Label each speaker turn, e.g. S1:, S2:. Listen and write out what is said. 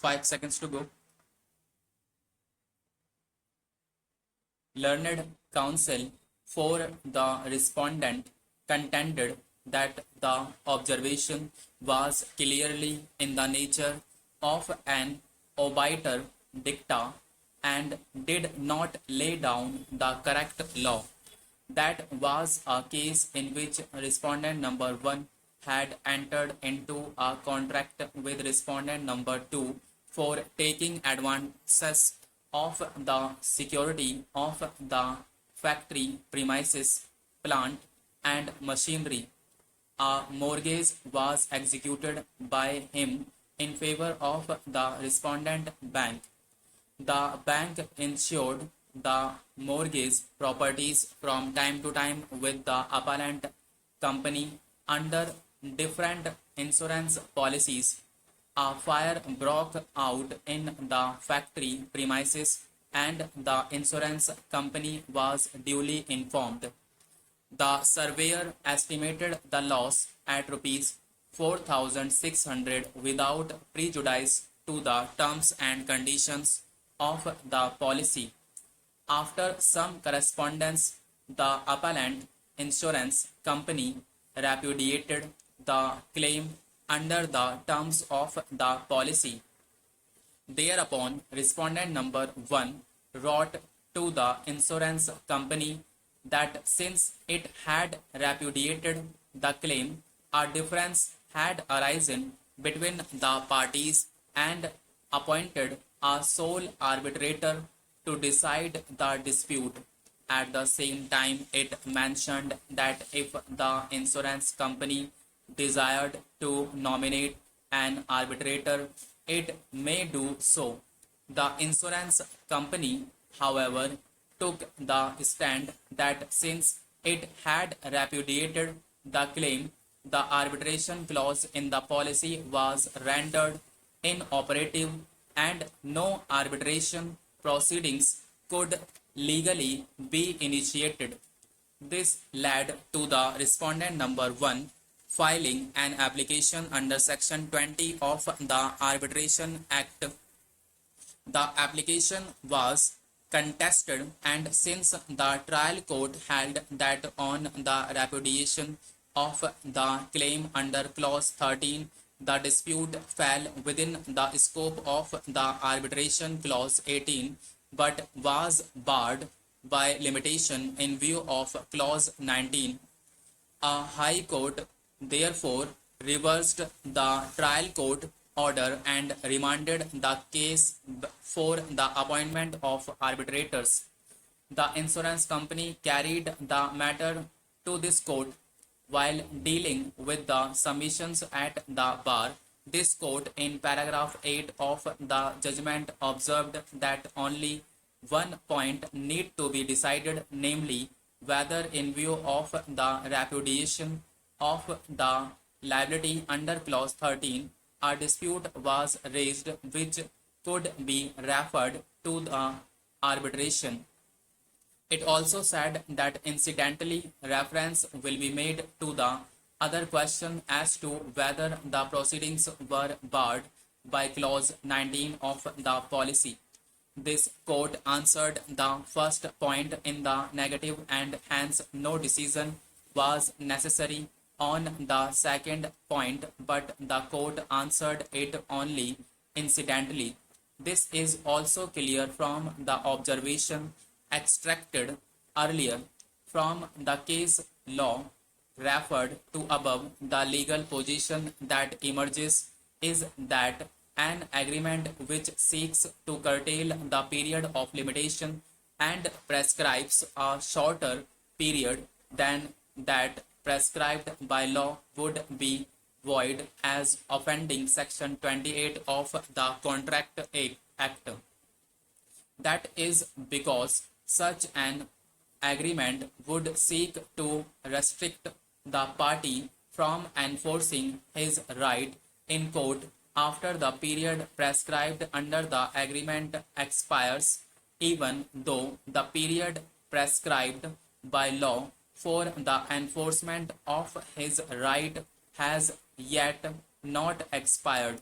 S1: 5 seconds to go. Learned counsel for the respondent contended that the observation was clearly in the nature of an obiter dicta and did not lay down the correct law. That was a case in which respondent number 1 had entered into a contract with respondent number 2 for taking advances of the security of the factory premises, plant, and machinery. A mortgage was executed by him in favor of the respondent bank. The bank insured the mortgage properties from time to time with the appellant company under different insurance policies. A fire broke out in the factory premises and the insurance company was duly informed. The surveyor estimated the loss at rupees 4,600 without prejudice to the terms and conditions of the policy. After some correspondence, the appellant insurance company repudiated the claim under the terms of the policy. Thereupon, respondent number 1 wrote to the insurance company that since it had repudiated the claim, a difference had arisen between the parties and appointed a sole arbitrator to decide the dispute. At the same time, it mentioned that if the insurance company desired to nominate an arbitrator, it may do so. The insurance company, however, took the stand that since it had repudiated the claim, the arbitration clause in the policy was rendered inoperative and no arbitration proceedings could legally be initiated. This led to the respondent number 1 filing an application under section 20 of the Arbitration Act. The application was contested, and since the trial court held that on the repudiation of the claim under clause 13, the dispute fell within the scope of the arbitration clause 18 but was barred by limitation in view of clause 19. A high court therefore reversed the trial court order and remanded the case for the appointment of arbitrators. The insurance company carried the matter to this court. While dealing with the submissions at the bar, this court in paragraph 8 of the judgment observed that only one point need to be decided, namely whether in view of the repudiation of the liability under clause 13, a dispute was raised which could be referred to the arbitration. It also said that incidentally reference will be made to the other question as to whether the proceedings were barred by clause 19 of the policy. This court answered the first point in the negative and hence no decision was necessary on the second point, but the court answered it only incidentally. This is also clear from the observation extracted earlier from the case law referred to above. The legal position that emerges is that an agreement which seeks to curtail the period of limitation and prescribes a shorter period than that prescribed by law would be void as offending section 28 of the Contract Act. That is because such an agreement would seek to restrict the party from enforcing his right in court after the period prescribed under the agreement expires, even though the period prescribed by law for the enforcement of his right has yet not expired.